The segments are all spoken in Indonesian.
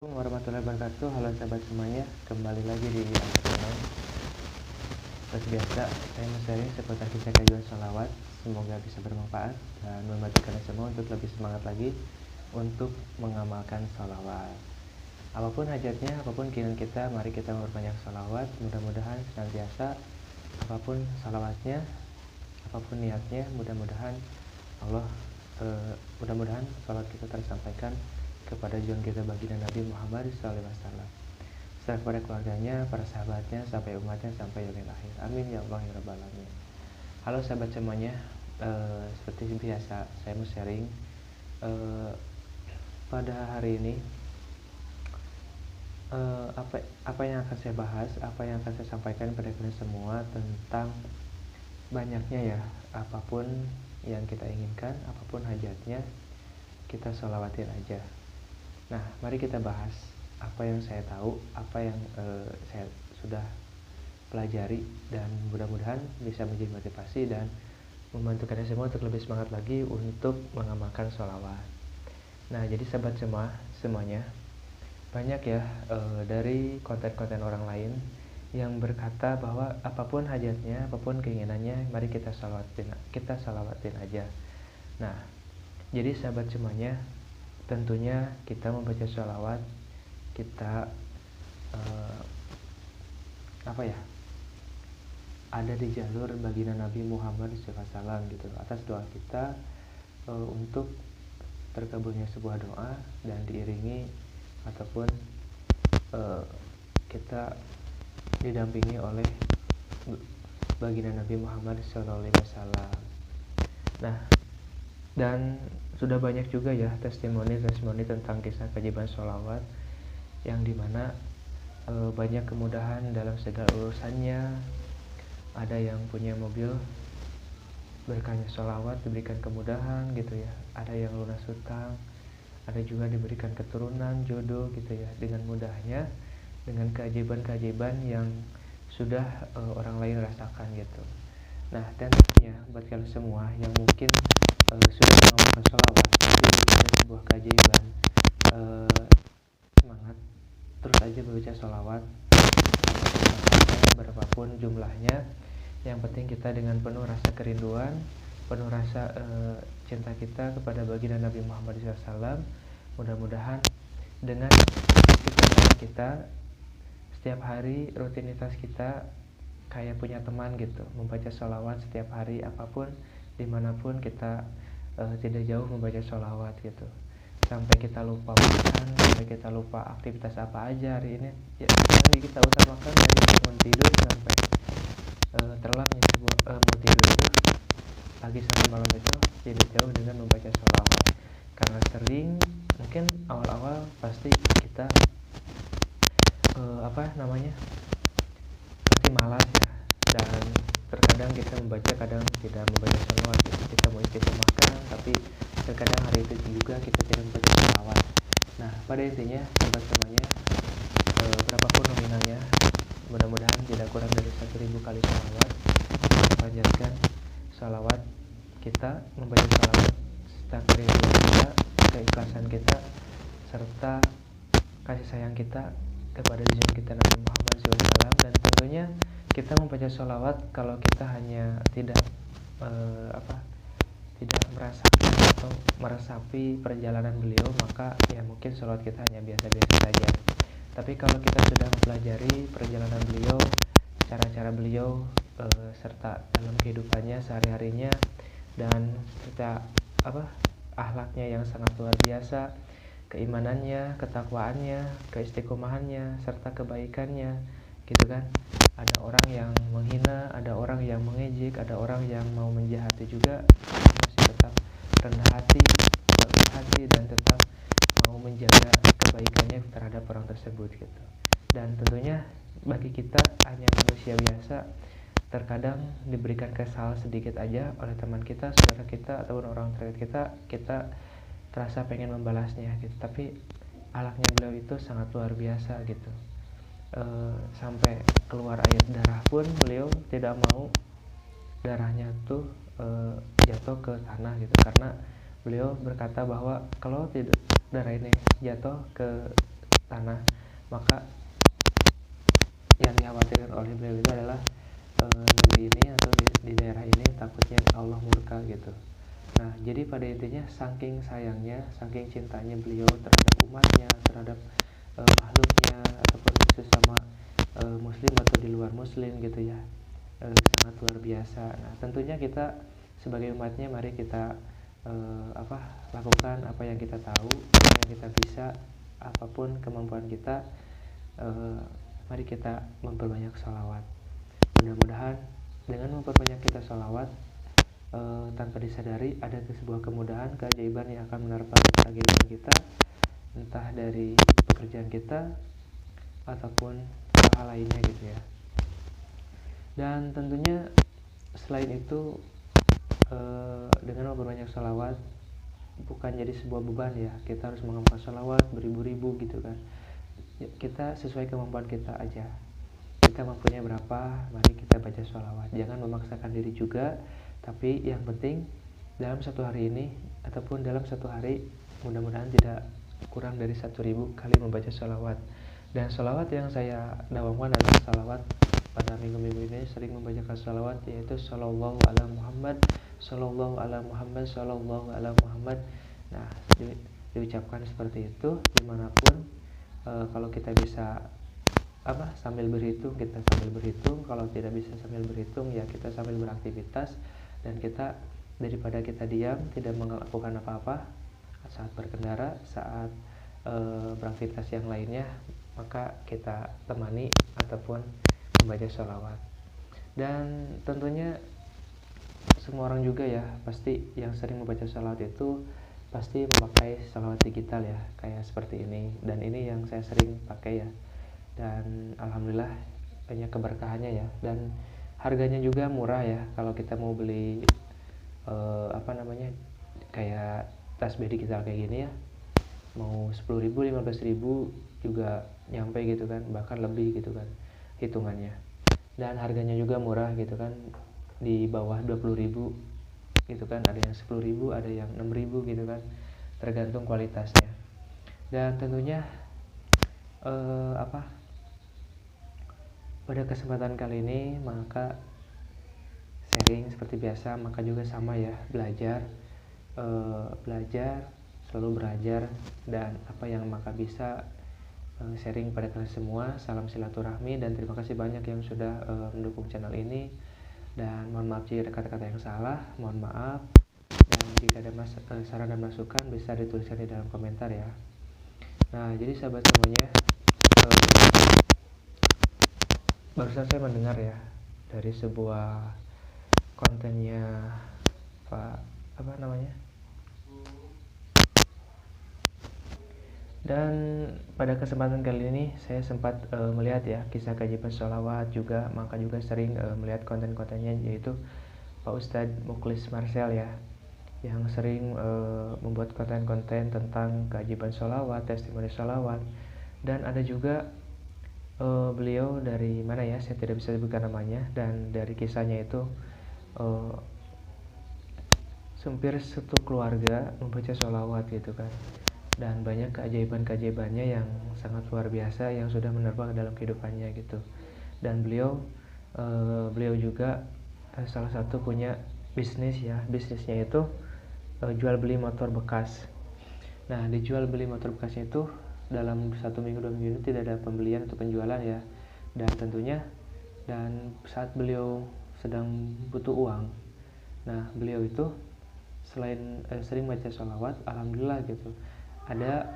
Assalamualaikum warahmatullahi wabarakatuh. Halo sahabat semuanya, kembali lagi di channel. Seperti biasa, saya sharing seputar kisah kajian sholawat. Semoga bisa bermanfaat dan membantu kalian semua untuk lebih semangat lagi untuk mengamalkan sholawat. Apapun hajatnya, apapun keinginan kita, mari kita memperbanyak sholawat. Mudah-mudahan senantiasa apapun sholawatnya, apapun niatnya, mudah-mudahan Allah mudah-mudahan sholawat kita tersampaikan kepada junjungan kita baginda Nabi Muhammad SAW, serta kepada keluarganya, para sahabatnya, sampai umatnya, sampai yaumil akhir. Amin ya Allah ya Rabbal alamin. Halo sahabat semuanya, seperti biasa saya mau sharing pada hari ini apa yang akan saya bahas, apa yang akan saya sampaikan pada kalian semua tentang banyaknya ya, apapun yang kita inginkan, apapun hajatnya, kita sholawatin aja. Nah, mari kita bahas apa yang saya tahu, apa yang saya sudah pelajari, dan mudah-mudahan bisa menjadi motivasi dan membantu kalian semua untuk lebih semangat lagi untuk mengamalkan sholawat. Nah, jadi sahabat semuanya, banyak ya dari konten-konten orang lain yang berkata bahwa apapun hajatnya, apapun keinginannya, mari kita sholawatin aja. Nah, jadi sahabat semuanya, tentunya kita membaca sholawat, kita ada di jalur baginda Nabi Muhammad SAW gitu, atas doa kita untuk terkabulnya sebuah doa dan diiringi ataupun kita didampingi oleh baginda Nabi Muhammad SAW. Nah, dan sudah banyak juga ya testimoni tentang kisah keajaiban sholawat yang dimana banyak kemudahan dalam segala urusannya. Ada yang punya mobil berkahnya sholawat diberikan kemudahan gitu ya, ada yang lunas hutang, ada juga diberikan keturunan, jodoh gitu ya, dengan mudahnya, dengan keajaiban-keajaiban yang sudah orang lain rasakan gitu. Nah, dan tentunya buat kalian semua yang mungkin sudah mengamalkan sholawat tapi ada sebuah keajaiban, semangat terus aja membaca sholawat berapapun jumlahnya. Yang penting kita dengan penuh rasa kerinduan, penuh rasa cinta kita kepada baginda Nabi Muhammad SAW. Mudah-mudahan dengan istiqomah kita setiap hari, rutinitas kita kayak punya teman gitu, membaca sholawat setiap hari, apapun dimanapun kita tidak jauh membaca sholawat gitu, sampai kita lupa makan, sampai kita lupa aktivitas apa aja hari ini ya, yang kita utamakan dari bangun tidur sampai terlamnya mau tidur itu, pagi sampai malam itu tidak jauh dengan membaca sholawat. Karena sering, mungkin awal-awal pasti kita pasti malas ya, dan terkadang kita membaca, kadang tidak membaca sholawat gitu. Kita mau istiqomahkan tapi terkadang hari itu juga kita tidak membaca sholawat. Nah, pada intinya sahabat semuanya, berapapun nominalnya, mudah-mudahan tidak kurang dari 1000 kali sholawat. Panjatkan sholawat kita, membaca sholawat serta kerinduan kita, keikhlasan kita, serta kasih sayang kita kepada junjungan kita Nabi Muhammad SAW. Dan tentunya kita membaca sholawat kalau kita hanya tidak merasakan atau meresapi perjalanan beliau, maka ya mungkin sholawat kita hanya biasa-biasa saja. Tapi kalau kita sudah mempelajari perjalanan beliau, cara-cara beliau, serta dalam kehidupannya sehari-harinya, dan serta akhlaknya yang sangat luar biasa, keimanannya, ketakwaannya, keistiqomahannya, serta kebaikannya gitu kan. Ada orang yang menghina, ada orang yang mengejek, ada orang yang mau menjahati juga, masih tetap rendah hati, dan tetap mau menjaga kebaikannya terhadap orang tersebut gitu. Dan tentunya bagi kita hanya manusia biasa, terkadang diberikan kesal sedikit aja oleh teman kita, saudara kita, ataupun orang terdekat kita terasa pengen membalasnya gitu. Tapi akhlaknya beliau itu sangat luar biasa gitu, sampai keluar air darah pun beliau tidak mau darahnya tuh jatuh ke tanah gitu, karena beliau berkata bahwa kalau tidak darah ini jatuh ke tanah, maka yang dikhawatirkan oleh beliau itu adalah negeri ini atau di daerah ini takutnya Allah murka gitu. Nah, jadi pada intinya saking sayangnya, saking cintanya beliau terhadap umatnya, terhadap makhluknya ataupun sesama muslim atau di luar muslim gitu ya, sangat luar biasa. Nah, tentunya kita sebagai umatnya mari kita lakukan apa yang kita tahu, apa yang kita bisa, apapun kemampuan kita, mari kita memperbanyak sholawat. Mudah-mudahan dengan memperbanyak kita sholawat, tanpa disadari ada sebuah kemudahan, keajaiban yang akan menerpa kehidupan kita, entah dari pekerjaan kita ataupun hal lainnya gitu ya. Dan tentunya selain itu, dengan memperbanyak sholawat bukan jadi sebuah beban ya, kita harus mengamalkan sholawat beribu-ribu gitu kan. Kita sesuai kemampuan kita aja, kita mampunya berapa, mari kita baca sholawat. Jangan memaksakan diri juga, tapi yang penting dalam satu hari ini ataupun dalam satu hari mudah-mudahan tidak kurang dari 1000 kali membaca sholawat. Dan sholawat yang saya dawamkan adalah sholawat pada minggu-minggu ini sering membacakan sholawat, yaitu Shallallahu ala Muhammad, Shallallahu ala Muhammad, Shallallahu ala Muhammad. Nah, diucapkan seperti itu dimanapun. Kalau kita bisa sambil berhitung, kita sambil berhitung. Kalau tidak bisa sambil berhitung, ya kita sambil beraktivitas. Dan kita, daripada kita diam tidak melakukan apa-apa saat berkendara, saat beraktivitas yang lainnya, maka kita temani ataupun membaca sholawat. Dan tentunya semua orang juga ya, pasti yang sering membaca sholawat itu pasti memakai sholawat digital ya, kayak seperti ini. Dan ini yang saya sering pakai ya, dan alhamdulillah banyak keberkahannya ya. Dan harganya juga murah ya, kalau kita mau beli kayak tasbih digital kayak gini ya, mau 10.000 15.000 juga nyampe gitu kan, bahkan lebih gitu kan hitungannya. Dan harganya juga murah gitu kan, di bawah 20.000 gitu kan, ada yang 10.000, ada yang 6.000 gitu kan, tergantung kualitasnya. Dan tentunya pada kesempatan kali ini maka sharing seperti biasa, maka juga sama ya, belajar selalu belajar, dan apa yang maka bisa sharing pada kalian semua. Salam silaturahmi dan terima kasih banyak yang sudah mendukung channel ini. Dan mohon maaf jika ada kata-kata yang salah, mohon maaf. Dan jika ada saran dan masukan bisa dituliskan di dalam komentar ya. Nah, jadi sahabat semuanya, barusan saya mendengar ya dari sebuah kontennya dan pada kesempatan kali ini saya sempat melihat ya kisah keajaiban sholawat juga, maka juga sering melihat konten-kontennya, yaitu Pak Ustadz Mukhlis Marcel ya, yang sering membuat konten-konten tentang keajaiban sholawat, testimoni sholawat. Dan ada juga beliau dari mana ya, saya tidak bisa sebutkan namanya, dan dari kisahnya itu hampir satu keluarga membaca sholawat gitu kan, dan banyak keajaiban-keajaibannya yang sangat luar biasa yang sudah menerpa dalam kehidupannya gitu. Dan beliau juga salah satu punya bisnis ya, bisnisnya itu jual beli motor bekas. Nah, di jual beli motor bekasnya itu dalam 1 minggu 2 minggu ini tidak ada pembelian atau penjualan ya. Dan tentunya saat beliau sedang butuh uang, nah beliau itu selain sering baca sholawat, alhamdulillah gitu, ada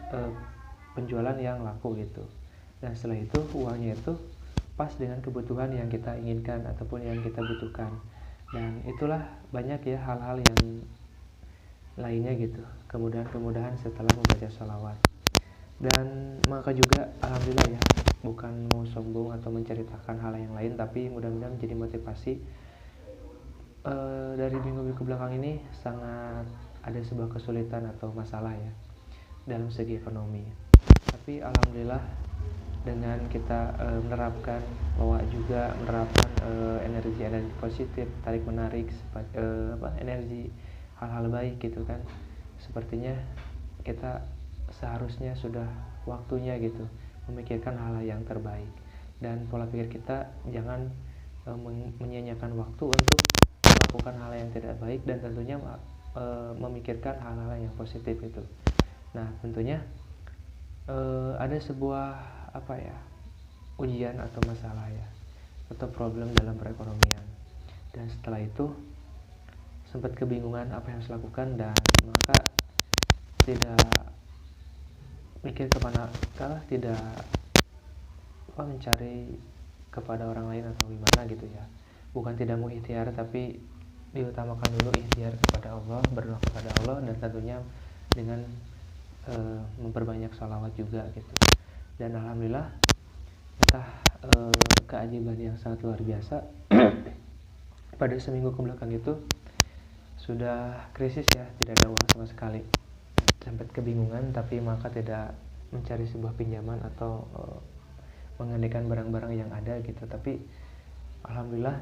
penjualan yang laku gitu. Dan setelah itu uangnya itu pas dengan kebutuhan yang kita inginkan ataupun yang kita butuhkan. Dan itulah banyak ya hal-hal yang lainnya gitu, kemudahan-kemudahan setelah membaca sholawat. Dan maka juga alhamdulillah ya, bukan mau sombong atau menceritakan hal yang lain, tapi mudah-mudahan menjadi motivasi. Dari minggu-minggu belakang ini sangat ada sebuah kesulitan atau masalah ya dalam segi ekonomi, tapi alhamdulillah dengan kita menerapkan energi positif, tarik menarik, energi hal-hal baik gitu kan, sepertinya kita seharusnya sudah waktunya gitu memikirkan hal yang terbaik, dan pola pikir kita jangan menyia-nyiakan waktu untuk melakukan hal yang tidak baik, dan tentunya memikirkan hal-hal yang positif itu. Nah, tentunya ada sebuah ujian atau masalah ya, atau problem dalam perekonomian, dan setelah itu sempat kebingungan apa yang harus dilakukan, dan maka tidak mikir kemana, tidak mencari kepada orang lain atau gimana gitu ya. Bukan tidak mau ikhtiar, tapi diutamakan dulu ikhtiar kepada Allah, berdoa kepada Allah, dan tentunya dengan memperbanyak sholawat juga gitu. Dan alhamdulillah, entah keajaiban yang sangat luar biasa pada seminggu kebelakang itu sudah krisis ya, tidak ada uang sama sekali, sampai kebingungan, tapi maka tidak mencari sebuah pinjaman atau menggandakan barang-barang yang ada gitu. Tapi alhamdulillah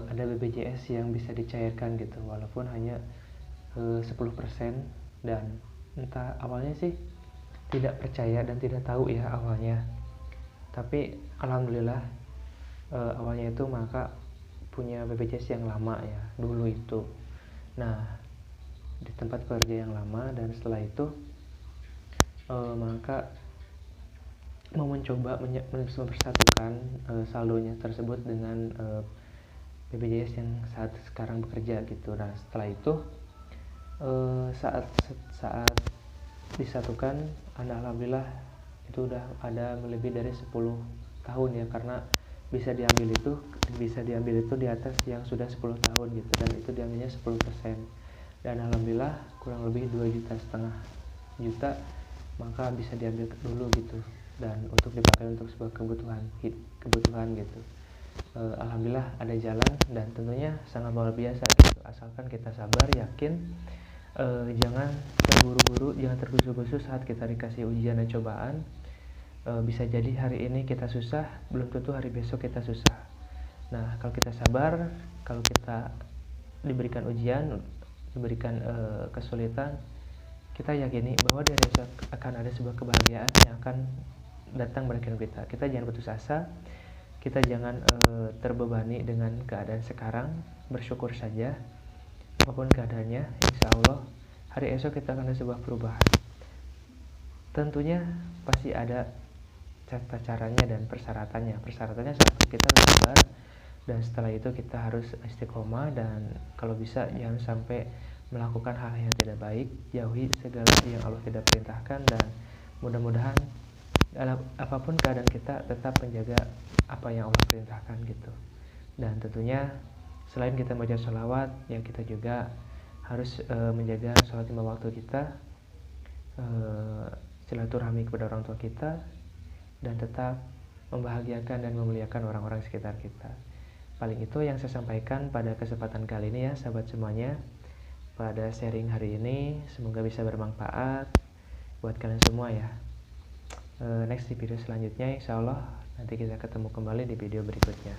ada BPJS yang bisa dicairkan gitu, walaupun hanya 10%, dan entah awalnya sih tidak percaya dan tidak tahu ya awalnya, tapi alhamdulillah awalnya itu maka punya BPJS yang lama ya dulu itu. Nah, di tempat kerja yang lama, dan setelah itu maka mau mencoba mempersatukan saldonya tersebut dengan BPJS yang saat sekarang bekerja gitu. Nah, setelah itu saat disatukan, alhamdulillah itu udah ada lebih dari 10 tahun ya, karena bisa diambil itu di atas yang sudah 10 tahun gitu, dan itu diambilnya 10%, dan alhamdulillah kurang lebih 2,5 juta maka bisa diambil dulu gitu, dan untuk dipakai untuk sebuah kebutuhan gitu. Alhamdulillah ada jalan, dan tentunya sangat luar biasa gitu, asalkan kita sabar, yakin, jangan terburu-buru, jangan tergesa-gesa saat kita dikasih ujian dan cobaan. Bisa jadi hari ini kita susah, belum tentu hari besok kita susah. Nah, kalau kita sabar, kalau kita diberikan ujian, diberikan kesulitan, kita yakini bahwa dari esok akan ada sebuah kebahagiaan yang akan datang pada hidup kita. Kita jangan putus asa, kita jangan terbebani dengan keadaan sekarang, bersyukur saja apapun keadaannya. Insya Allah hari esok kita akan ada sebuah perubahan. Tentunya pasti ada tata caranya dan persyaratannya saat kita sabar, dan setelah itu kita harus istiqomah, dan kalau bisa jangan sampai melakukan hal yang tidak baik, jauhi segala yang Allah tidak perintahkan, dan mudah-mudahan dalam apapun keadaan kita tetap menjaga apa yang Allah perintahkan gitu. Dan tentunya selain kita membaca sholawat, ya kita juga harus menjaga sholat 5 waktu kita, silaturahmi kepada orang tua kita, dan tetap membahagiakan dan memuliakan orang-orang sekitar kita. Paling itu yang saya sampaikan pada kesempatan kali ini ya sahabat semuanya, pada sharing hari ini. Semoga bisa bermanfaat buat kalian semua ya. Next di video selanjutnya insya Allah nanti kita ketemu kembali di video berikutnya.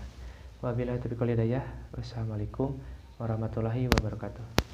Wabillahi taufiq wal hidayah. Wassalamualaikum warahmatullahi wabarakatuh.